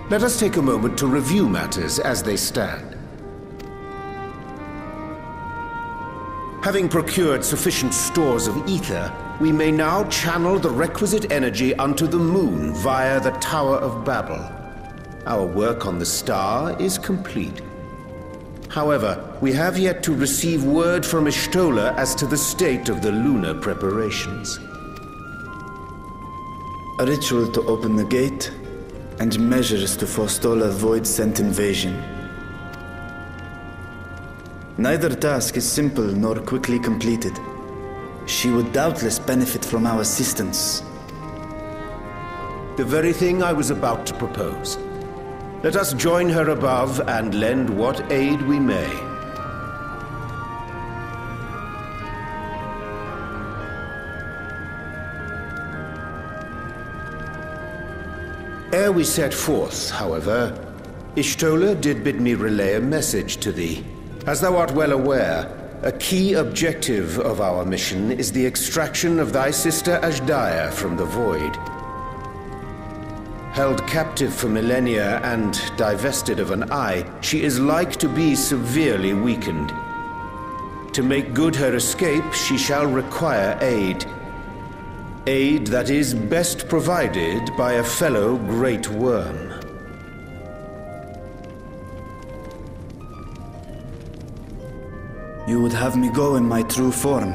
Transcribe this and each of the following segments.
Let us take a moment to review matters as they stand. Having procured sufficient stores of ether, we may now channel the requisite energy unto the moon via the Tower of Babel. Our work on the star is complete. However, we have yet to receive word from Y'shtola as to the state of the lunar preparations. A ritual to open the gate, and measures to forestall a void-sent invasion. Neither task is simple nor quickly completed. She would doubtless benefit from our assistance. The very thing I was about to propose. Let us join her above and lend what aid we may. Ere we set forth, however, Y'shtola did bid me relay a message to thee. As thou art well aware, a key objective of our mission is the extraction of thy sister Azhdaya from the Void. Held captive for millennia and divested of an eye, she is like to be severely weakened. To make good her escape, she shall require aid. Aid that is best provided by a fellow Great Worm. You would have me go in my true form.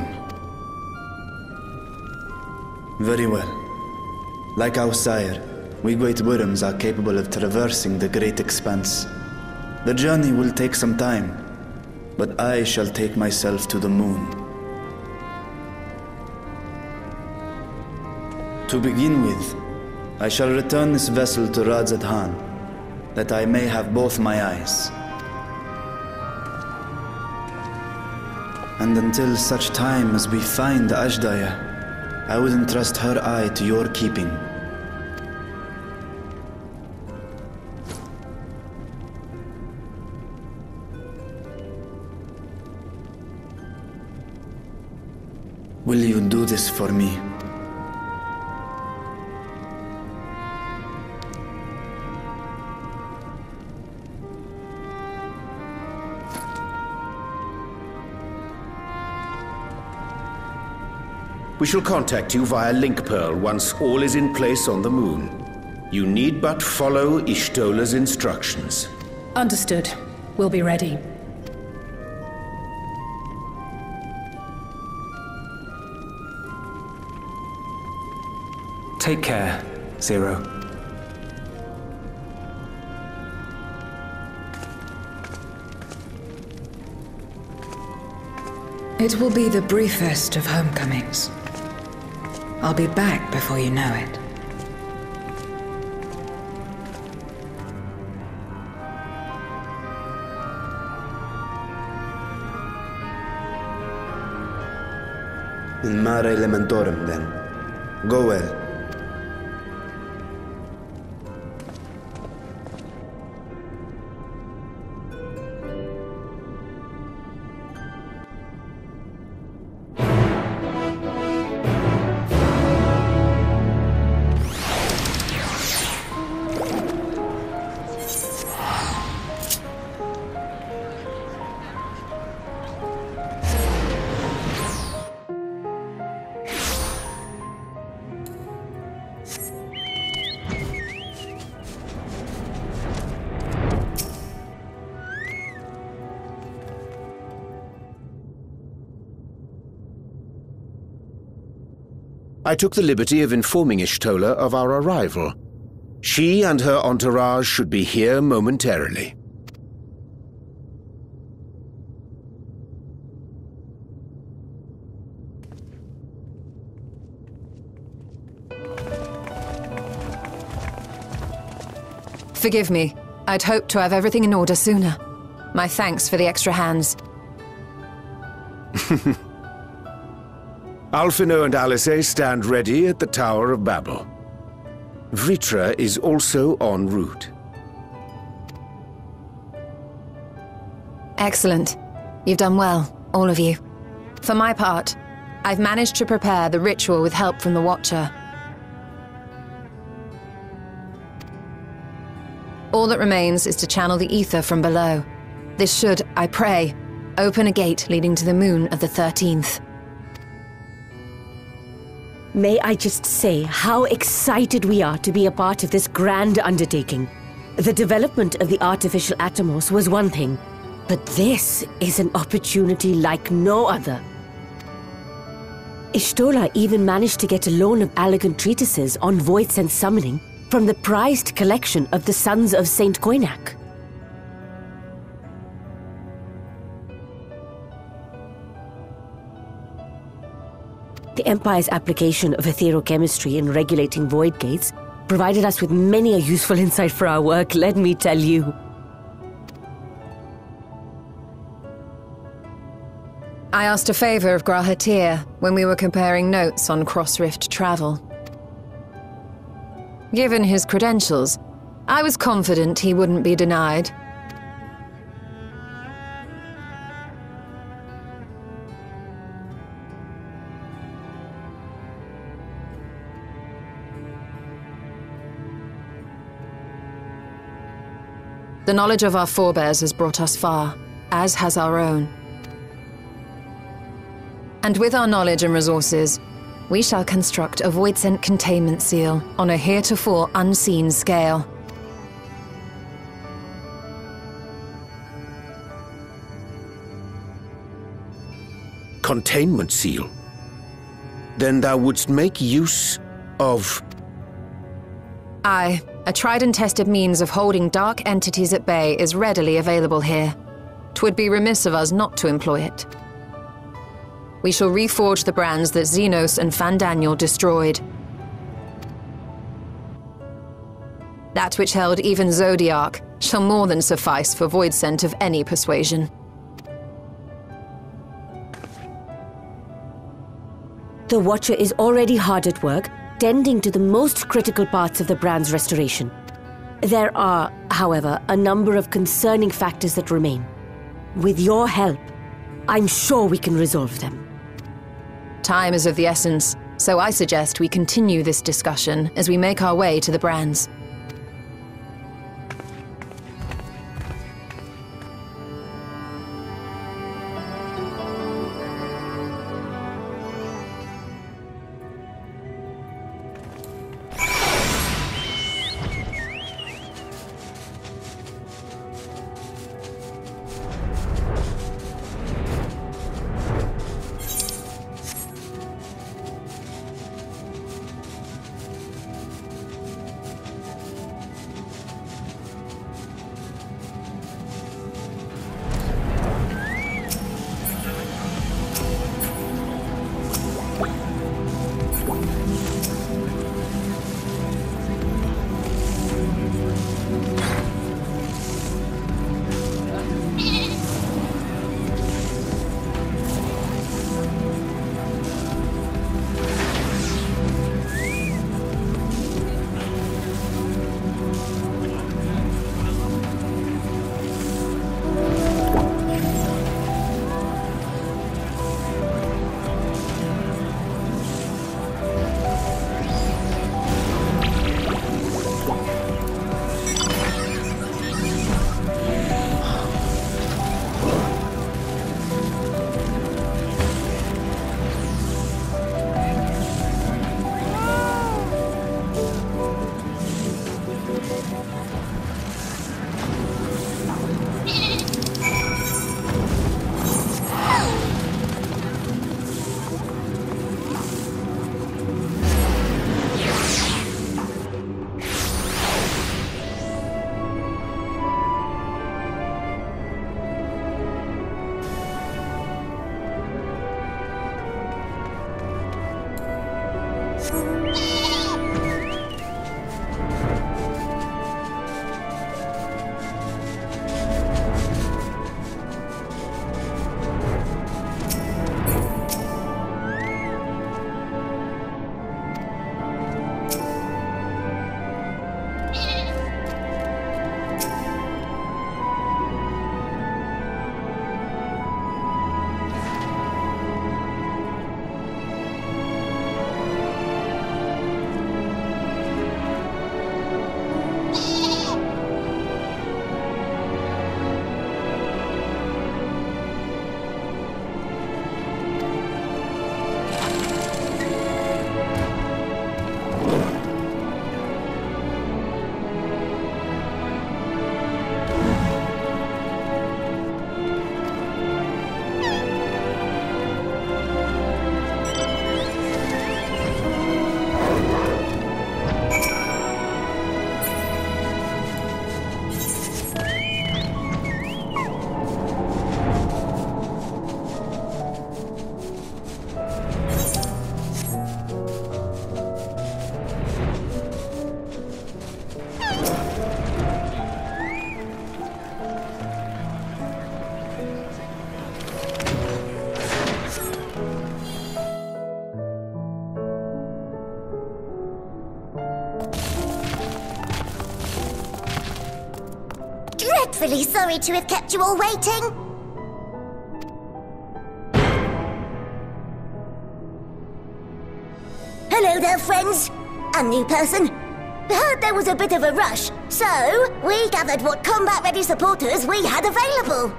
Very well. Like our sire, we Great Worms are capable of traversing the great expanse. The journey will take some time, but I shall take myself to the moon. To begin with, I shall return this vessel to Radzadhan, that I may have both my eyes. And until such time as we find Azhdaya, I would entrust her eye to your keeping. Will you do this for me? We shall contact you via Link Pearl once all is in place on the moon. You need but follow Y'shtola's instructions. Understood. We'll be ready. Take care, Zero. It will be the briefest of homecomings. I'll be back before you know it. In mare elementorum, then. Go well. I took the liberty of informing Y'shtola of our arrival. She and her entourage should be here momentarily. Forgive me. I'd hoped to have everything in order sooner. My thanks for the extra hands. Alphino and Alice stand ready at the Tower of Babel. Vritra is also en route. Excellent. You've done well, all of you. For my part, I've managed to prepare the ritual with help from the Watcher. All that remains is to channel the ether from below. This should, I pray, open a gate leading to the moon of the 13th. May I just say how excited we are to be a part of this grand undertaking. The development of the artificial Atomos was one thing, but this is an opportunity like no other. Ishtola even managed to get a loan of elegant treatises on voice and summoning from the prized collection of the Sons of Saint Koinak. The Empire's application of etherochemistry in regulating void gates provided us with many a useful insight for our work, let me tell you. I asked a favor of Grahatir when we were comparing notes on cross-rift travel. Given his credentials, I was confident he wouldn't be denied. The knowledge of our forebears has brought us far, as has our own. And with our knowledge and resources, we shall construct a void-sent containment seal on a heretofore unseen scale. Containment seal? Then thou wouldst make use of... Aye, a tried and tested means of holding dark entities at bay is readily available here. 'Twould be remiss of us not to employ it. We shall reforge the brands that Xenos and Fandaniel destroyed. That which held even Zodiac shall more than suffice for void scent of any persuasion. The Watcher is already hard at work, tending to the most critical parts of the brand's restoration. There are, however, a number of concerning factors that remain. With your help, I'm sure we can resolve them. Time is of the essence, so I suggest we continue this discussion as we make our way to the brands. awfully sorry to have kept you all waiting. Hello there, friends. A new person. Heard there was a bit of a rush, so we gathered what combat-ready supporters we had available.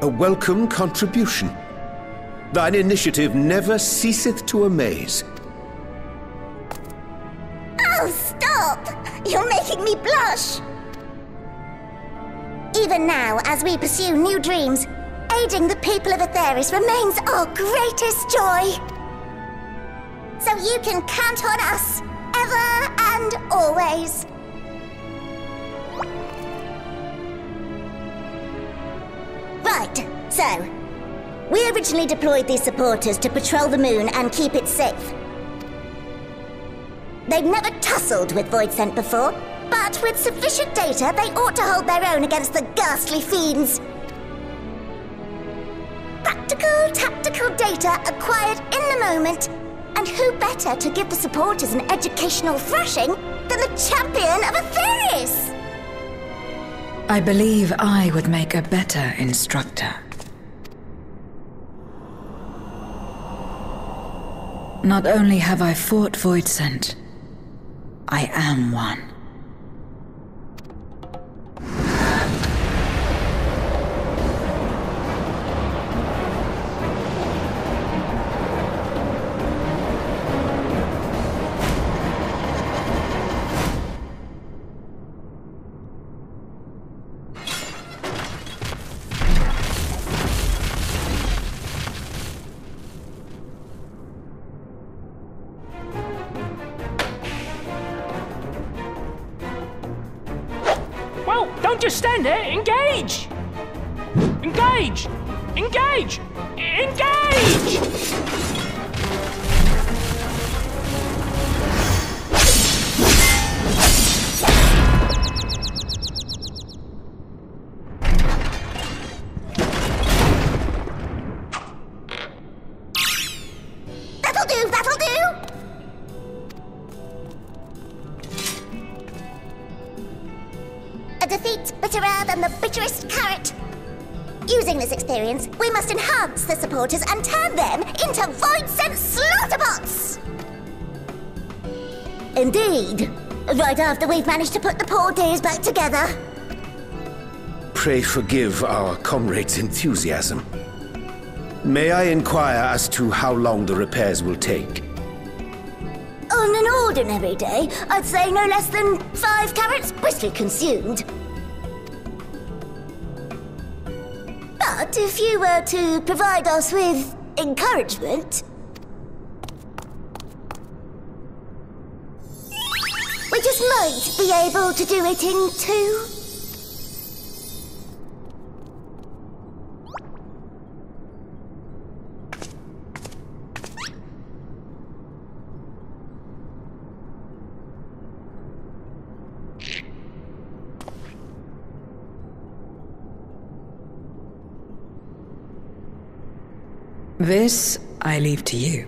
A welcome contribution. Thine initiative never ceaseth to amaze. Oh, stop! You're making me blush! Even now, as we pursue new dreams, aiding the people of Aetheris remains our greatest joy. So you can count on us, ever and always. Right, so, we originally deployed these supporters to patrol the moon and keep it safe. They've never tussled with Voidsent before, but with sufficient data, they ought to hold their own against the ghastly fiends. Practical, tactical data acquired in the moment, and who better to give the supporters an educational thrashing than the champion of Aetheris? I believe I would make a better instructor. Not only have I fought Voidsent, I am one. Don't just stand there, engage! Engage! Engage! Engage! That'll do, that'll do! A defeat bitterer than the bitterest carrot. Using this experience, we must enhance the supporters and turn them into Voidsent slaughterbots! Indeed. Right after we've managed to put the poor dears back together. Pray forgive our comrade's enthusiasm. May I inquire as to how long the repairs will take? On an ordinary day, I'd say no less than 5 carrots briskly consumed. But if you were to provide us with encouragement, we just might be able to do it in 2. This I leave to you.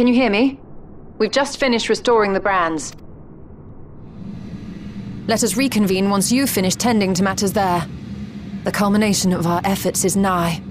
Can you hear me? We've just finished restoring the brands. Let us reconvene once you've finished tending to matters there. The culmination of our efforts is nigh.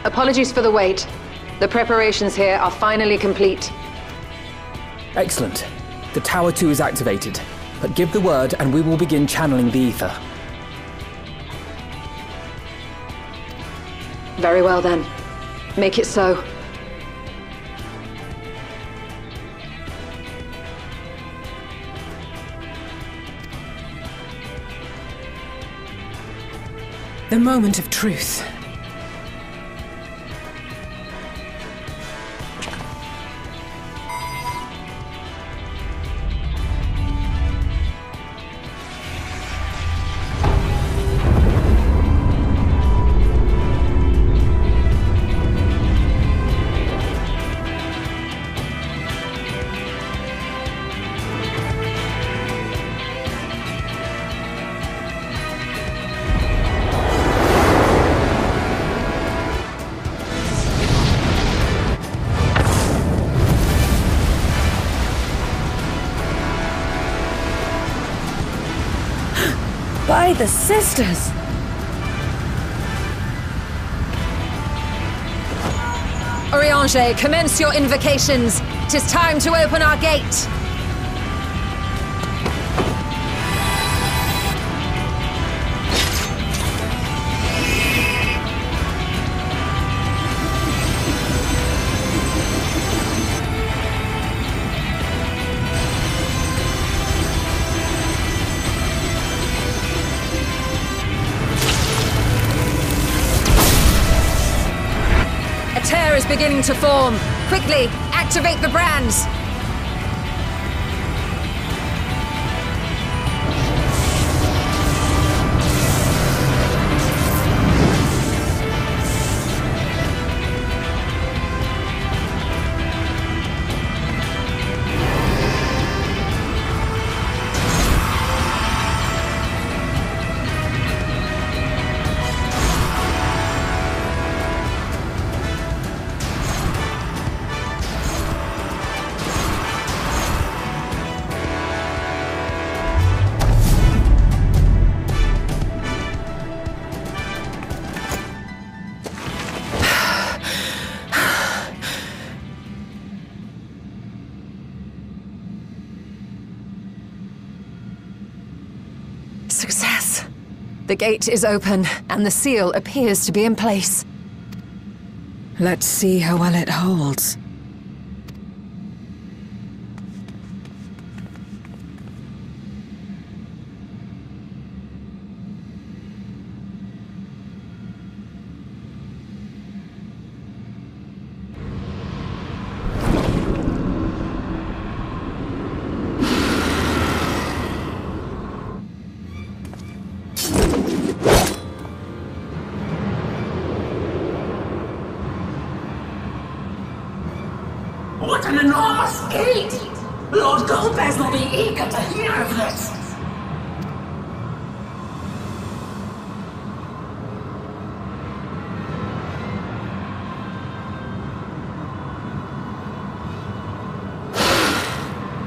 Apologies for the wait. The preparations here are finally complete. Excellent. The Tower 2 is activated, but give the word and we will begin channeling the ether. Very well then. Make it so. The moment of truth. By the sisters! Oriange, commence your invocations. 'Tis time to open our gate. Is beginning to form. Quickly, activate the brands. Success. The gate is open, and the seal appears to be in place. Let's see how well it holds. Glass Gate! Lord Golbez will be eager to hear of this!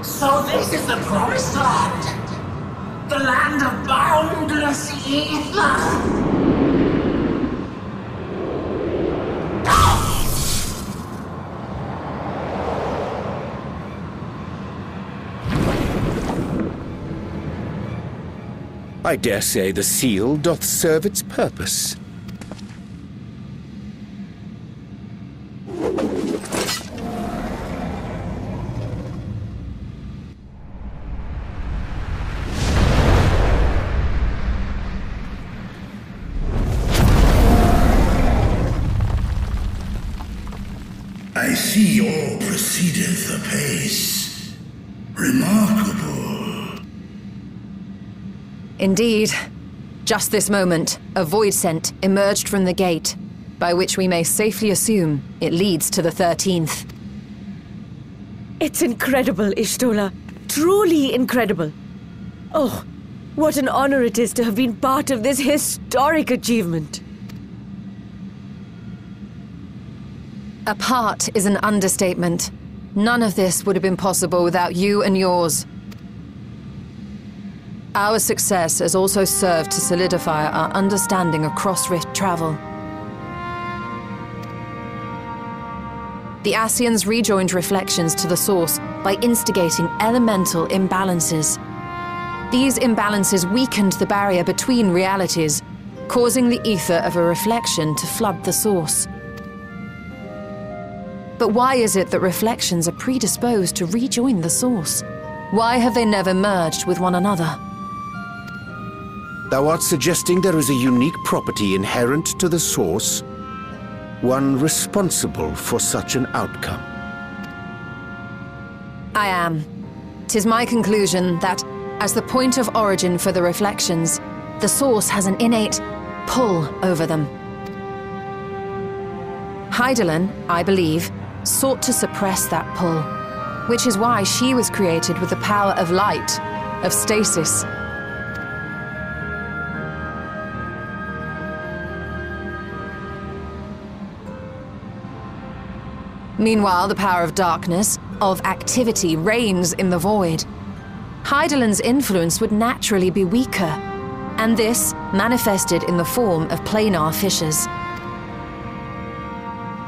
So this is the Promised Land! The land of boundless ether! I dare say the seal doth serve its purpose. I see all proceedeth apace. Remarkable. Indeed. Just this moment, a void scent emerged from the gate, by which we may safely assume it leads to the 13th. It's incredible, Ishtola. Truly incredible. Oh, what an honor it is to have been part of this historic achievement. A part is an understatement. None of this would have been possible without you and yours. Our success has also served to solidify our understanding of cross-rift travel. The Ascians rejoined reflections to the source by instigating elemental imbalances. These imbalances weakened the barrier between realities, causing the ether of a reflection to flood the source. But why is it that reflections are predisposed to rejoin the source? Why have they never merged with one another? Thou art suggesting there is a unique property inherent to the source, one responsible for such an outcome. I am. 'Tis my conclusion that, as the point of origin for the reflections, the source has an innate pull over them. Hydaelyn, I believe, sought to suppress that pull, which is why she was created with the power of light, of stasis. Meanwhile, the power of darkness, of activity, reigns in the void. Hydaelyn's influence would naturally be weaker, and this manifested in the form of planar fissures.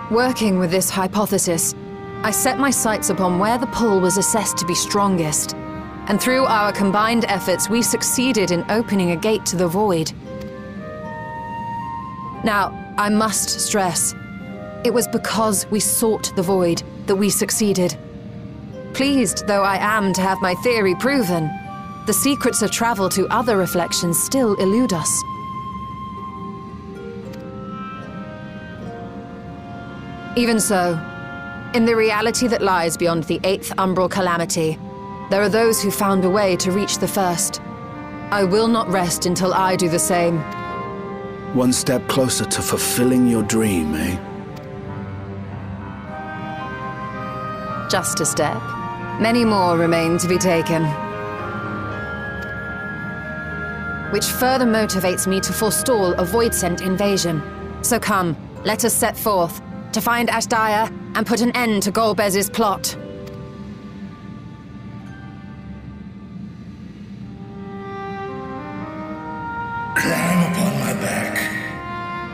Working with this hypothesis, I set my sights upon where the pull was assessed to be strongest, and through our combined efforts we succeeded in opening a gate to the void. Now, I must stress, it was because we sought the void that we succeeded. Pleased though I am to have my theory proven, the secrets of travel to other reflections still elude us. Even so, in the reality that lies beyond the 8th umbral calamity, there are those who found a way to reach the first. I will not rest until I do the same. One step closer to fulfilling your dream, eh? Just a step. Many more remain to be taken. Which further motivates me to forestall a void-sent invasion. So come, let us set forth, to find Ashdaya and put an end to Golbez's plot. Climb upon my back.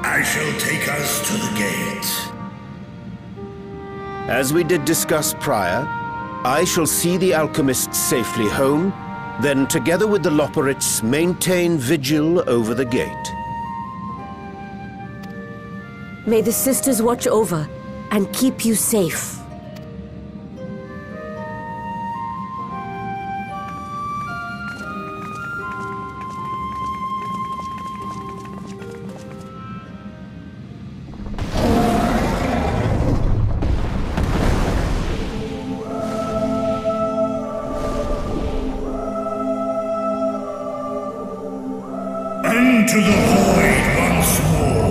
I shall take us to the gate. As we did discuss prior, I shall see the alchemists safely home, then together with the Loporrits maintain vigil over the gate. May the sisters watch over and keep you safe. Into the void once more.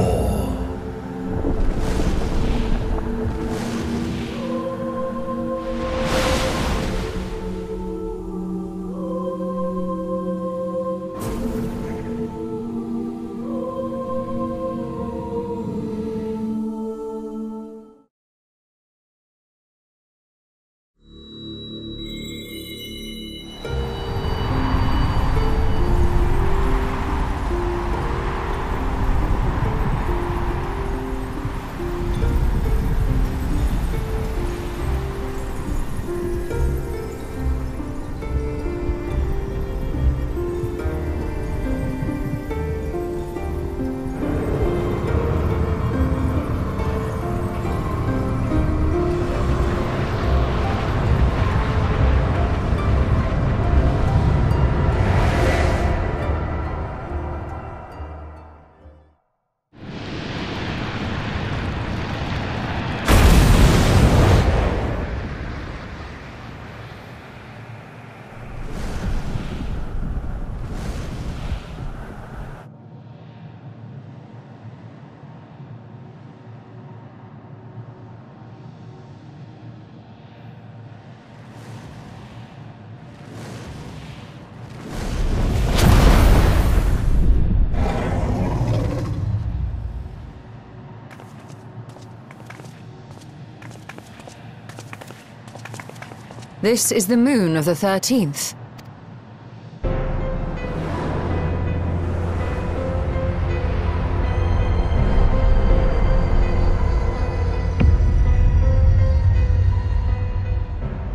This is the moon of the 13th.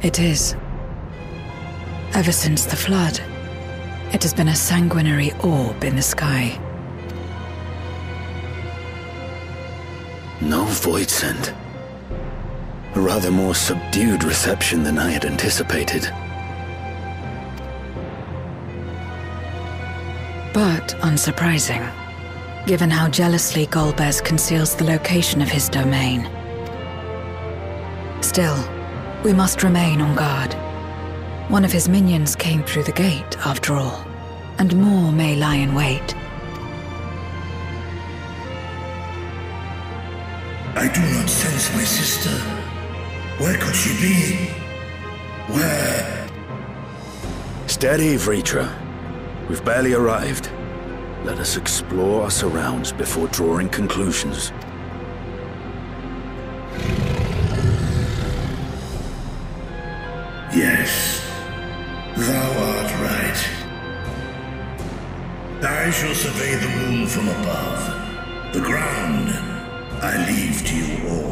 It is. Ever since the flood, it has been a sanguinary orb in the sky. No voidsend. A rather more subdued reception than I had anticipated. But unsurprising, given how jealously Golbez conceals the location of his domain. Still, we must remain on guard. One of his minions came through the gate, after all, and more may lie in wait. I do not sense my sister. Where could she be? Where? Steady, Vritra. We've barely arrived. Let us explore our surrounds before drawing conclusions. Yes, thou art right. I shall survey the moon from above. The ground, I leave to you all.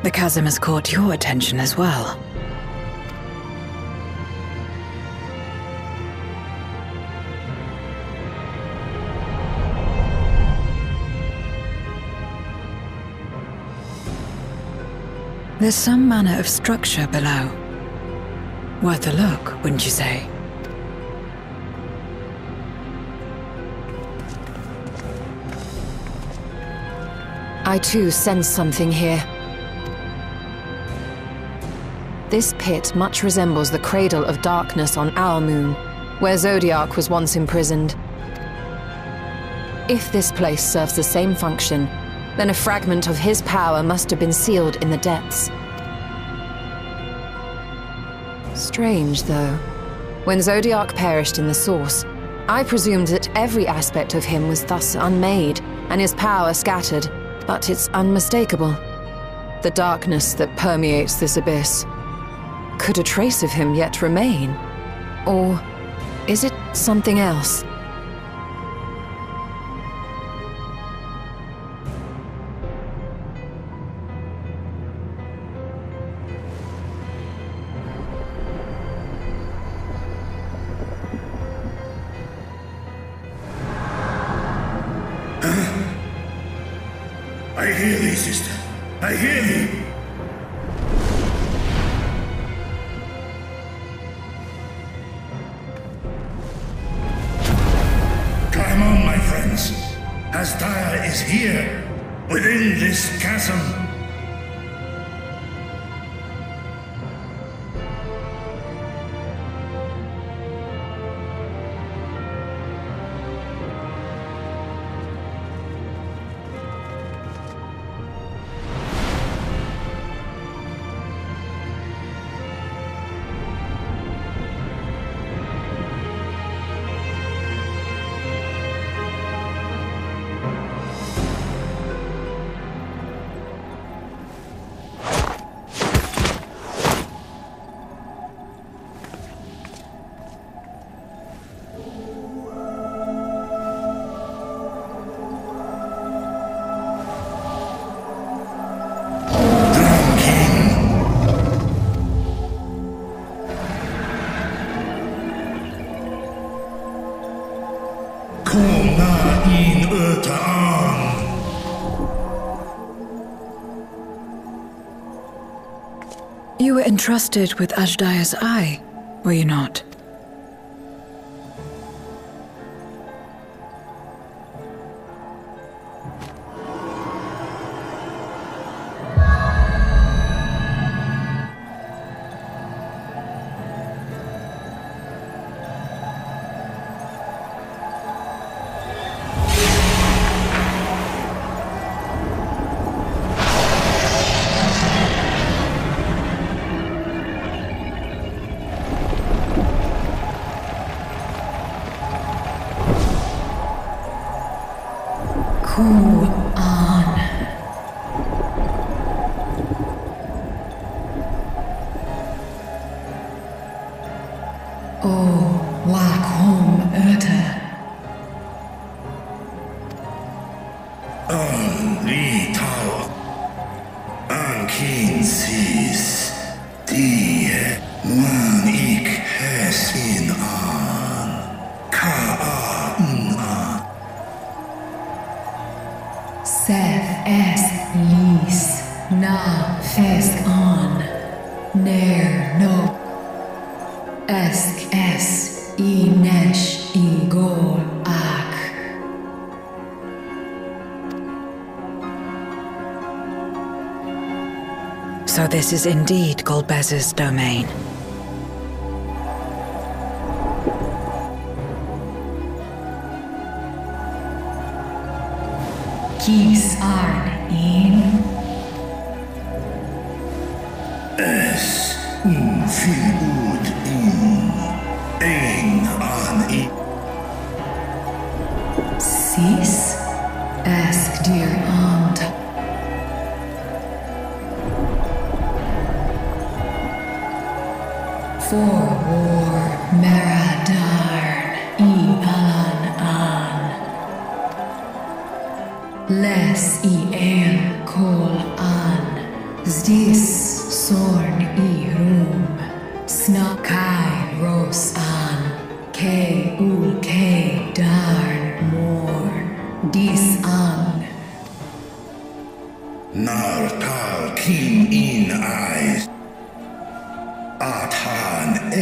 The chasm has caught your attention as well. There's some manner of structure below, Worth a look, wouldn't you say? I too sense something here. This pit much resembles the cradle of darkness on our moon, where Zodiac was once imprisoned. If this place serves the same function, then a fragment of his power must have been sealed in the depths. Strange, though. When Zodiac perished in the Source, I presumed that every aspect of him was thus unmade, and his power scattered, but it's unmistakable. The darkness that permeates this abyss. Could a trace of him yet remain? Or is it something else? I hear thee, sister. I hear thee. Climb on, my friends. Astaya is here, within this chasm. You were entrusted with Ajdaya's eye, were you not? So this is indeed Golbez's domain. Kis arn in Es fiud in ein an I Sis ask dear aunt For war Maradarn I an an Les I el kol an Zdis sorn I rum Snakai ros an Ke ul ke darn morn Dis an Nartal kin in eyes Athan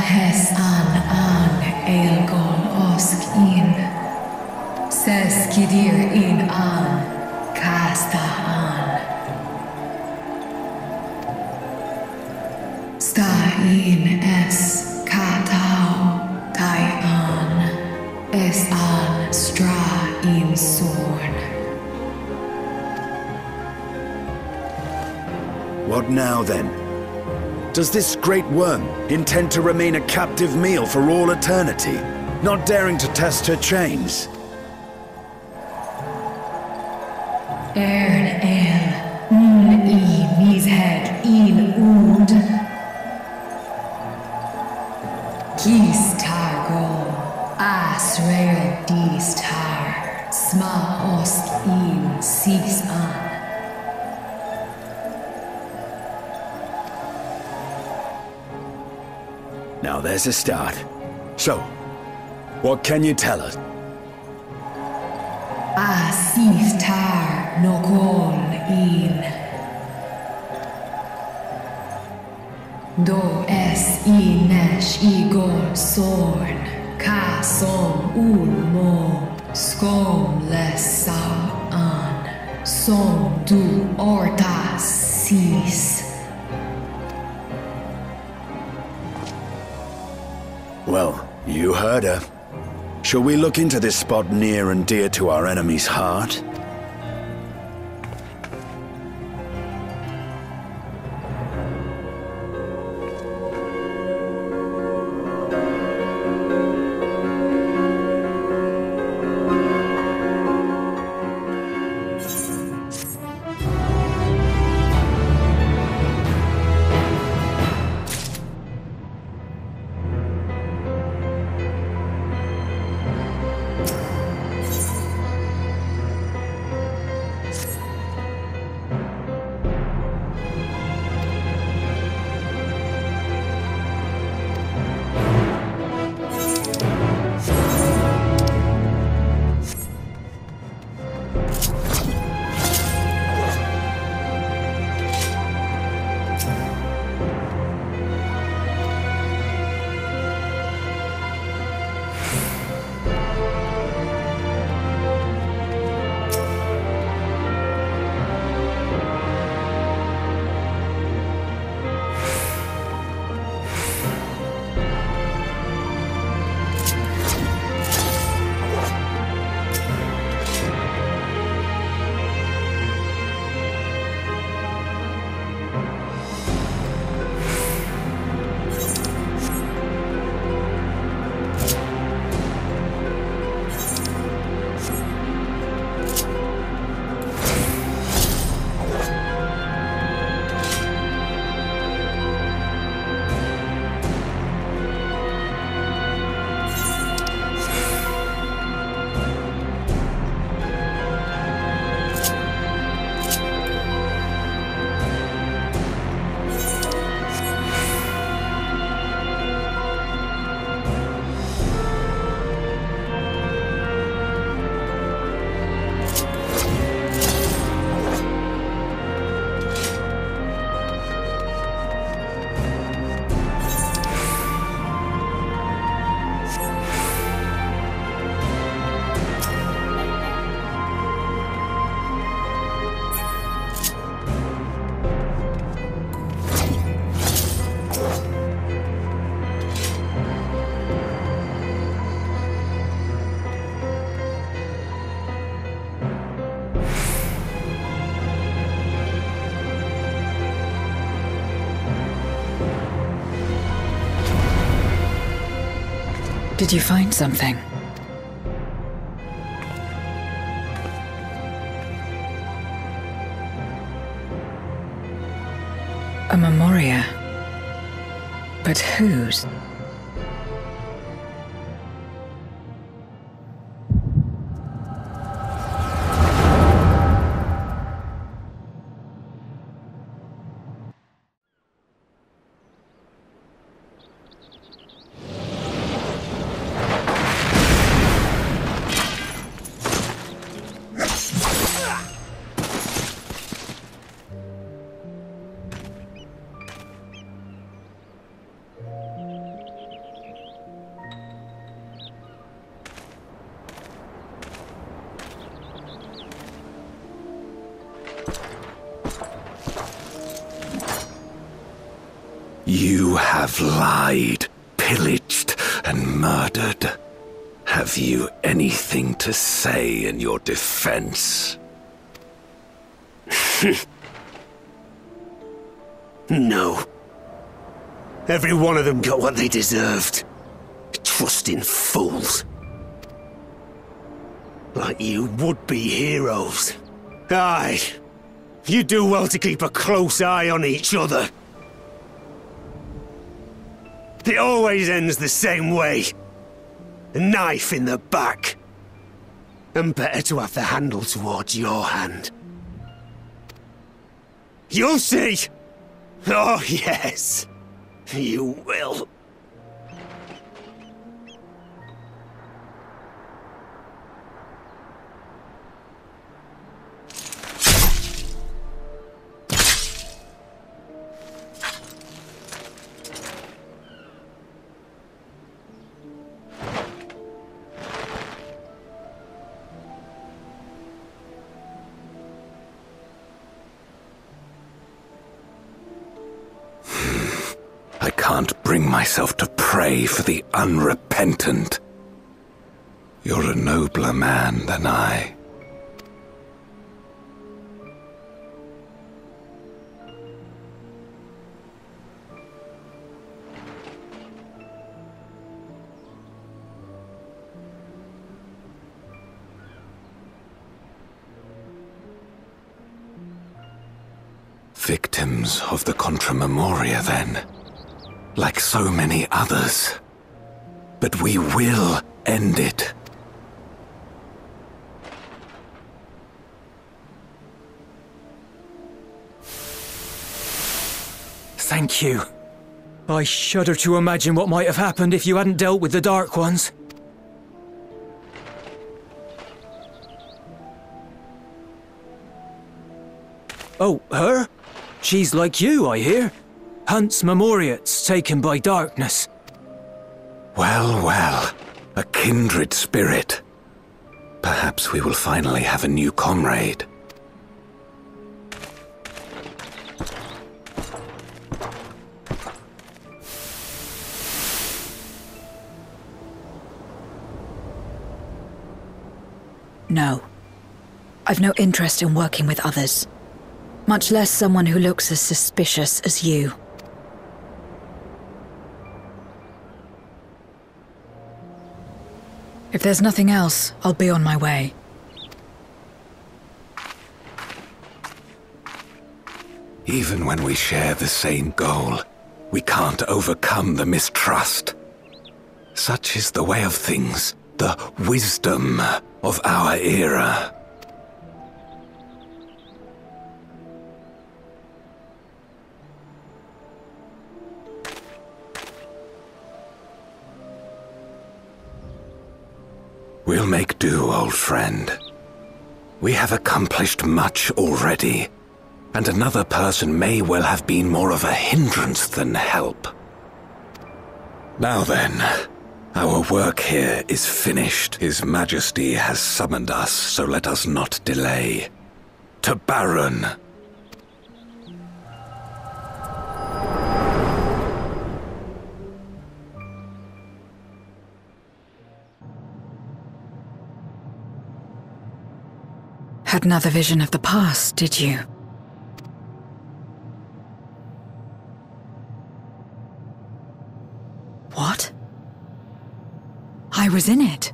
hes an elgon osk in. Ses kidir in an kasta an. Sta in es katau tai an. Es an stra in sorn. What now, then? Does this great worm intend to remain a captive meal for all eternity, not daring to test her chains? Ern I mished in ud. Kis targo, asrael dis tar, sma osk in sis an. Now there's a start. So, what can you tell us? Asif tar nokol in. Do es inesh igol sorn. Ka som ulmo. Skom les sav an. Som du ortas sis. Well, you heard her. Shall we look into this spot near and dear to our enemy's heart? Did you find something? A memoria. But whose? You have lied, pillaged, and murdered. Have you anything to say in your defense? No. Every one of them got what they deserved. Trusting fools. Like you would-be heroes. Aye. You do well to keep a close eye on each other. It always ends the same way. A knife in the back. And better to have the handle towards your hand. You'll see! Oh, yes. You will. I can't bring myself to pray for the unrepentant. You're a nobler man than I. Victims of the Contra Memoria, then. Like so many others. But we will end it. Thank you. I shudder to imagine what might have happened if you hadn't dealt with the Dark Ones. Oh, her? She's like you, I hear. Hunts Memoriats taken by darkness. Well, well. A kindred spirit. Perhaps we will finally have a new comrade. No. I've no interest in working with others. Much less someone who looks as suspicious as you. If there's nothing else, I'll be on my way. Even when we share the same goal, we can't overcome the mistrust. Such is the way of things, the wisdom of our era. We'll make do, old friend. We have accomplished much already, and another person may well have been more of a hindrance than help. Now then, our work here is finished. His Majesty has summoned us, so let us not delay. To Baron! Had another vision of the past, did you? What? I was in it.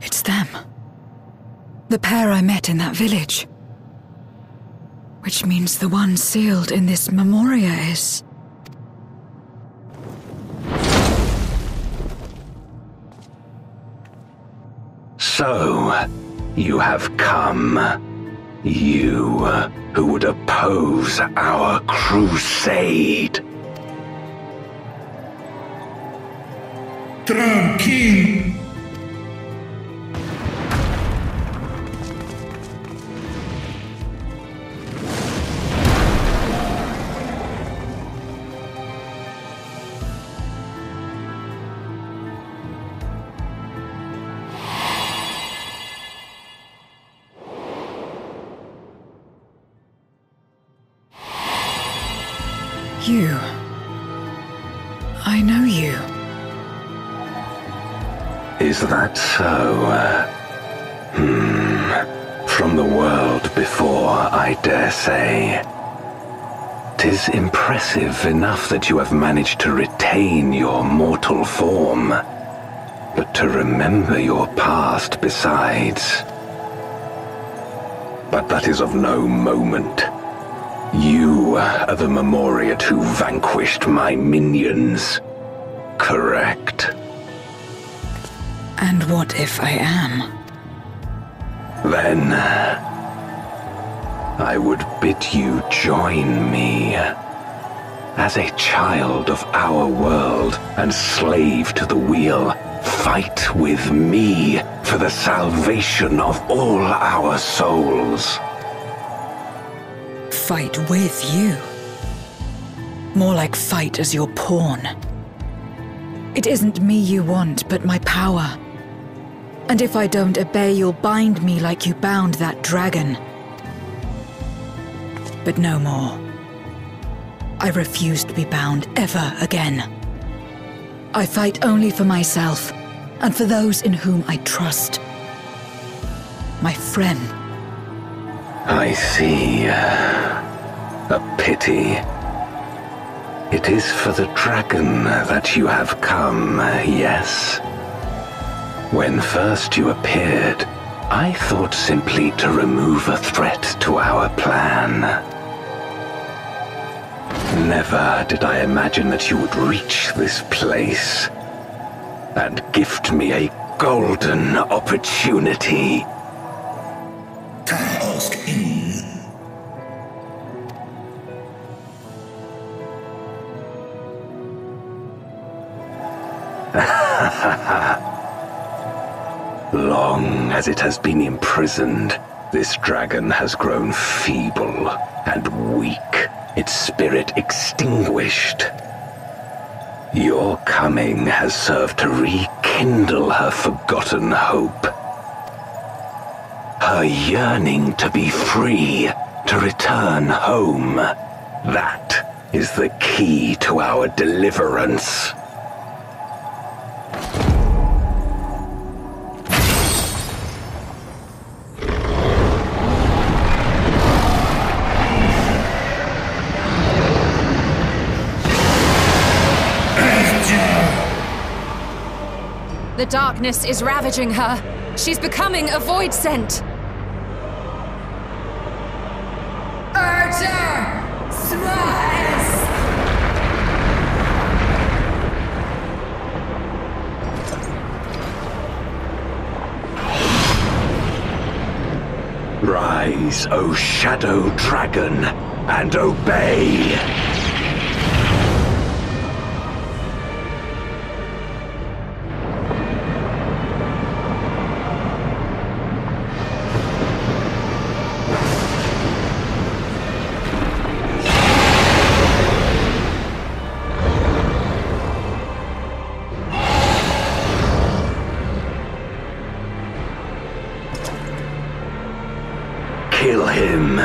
It's them. The pair I met in that village. Which means the one sealed in this Memoria is... So, you have come. You, who would oppose our crusade. Tranquil. You. I know you. Is that so? From the world before, I dare say. 'Tis impressive enough that you have managed to retain your mortal form, but to remember your past besides. But that is of no moment. You are the Memoriat who vanquished my minions, correct? And what if I am? Then I would bid you join me. As a child of our world and slave to the wheel, fight with me for the salvation of all our souls. Fight with you? More like fight as your pawn. It isn't me you want, but my power. And if I don't obey, you'll bind me like you bound that dragon. But no more. I refuse to be bound ever again. I fight only for myself, and for those in whom I trust. My friend. I see. A pity. It is for the dragon that you have come, yes? When first you appeared, I thought simply to remove a threat to our plan. Never did I imagine that you would reach this place and gift me a golden opportunity. Task in. Long as it has been imprisoned, this dragon has grown feeble and weak, its spirit extinguished. Your coming has served to rekindle her forgotten hope. Her yearning to be free, to return home. That is the key to our deliverance. The darkness is ravaging her. She's becoming a void scent. Archer! Smash! Rise, O Shadow Dragon, and obey! Kill him.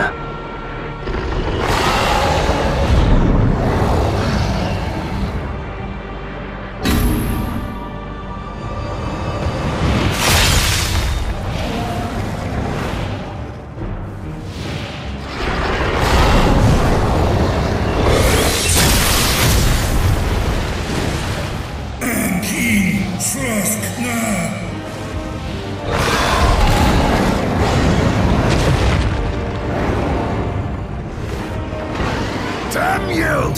King, Frost, now. Damn you!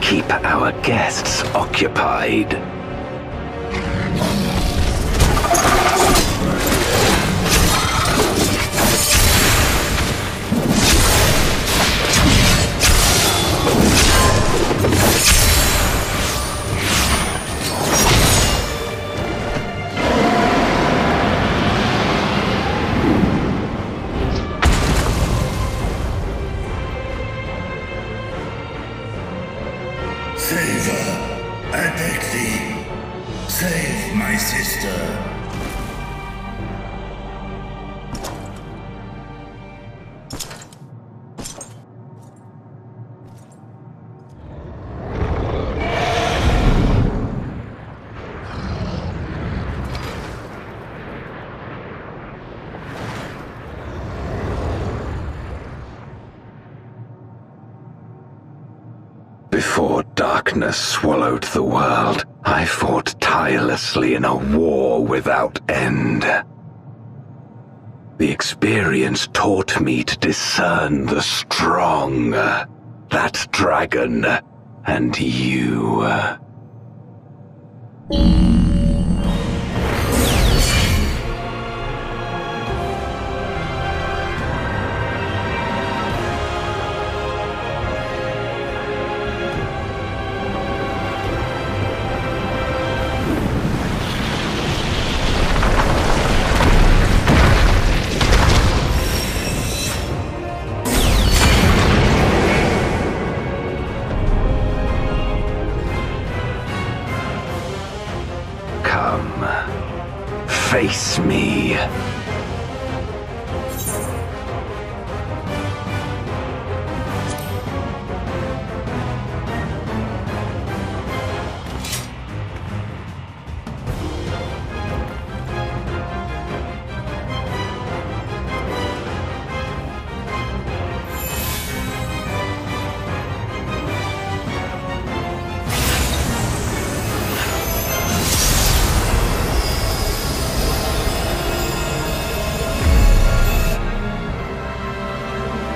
Keep our guests occupied. Savor, Adexi. darkness swallowed the world, I fought tirelessly in a war without end. The experience taught me to discern the strong, that dragon, and you. Face me.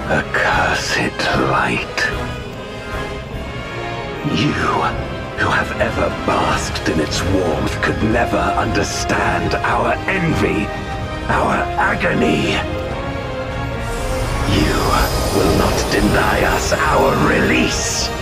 Accursed light. You, who have ever basked in its warmth, could never understand our envy, our agony. You will not deny us our release.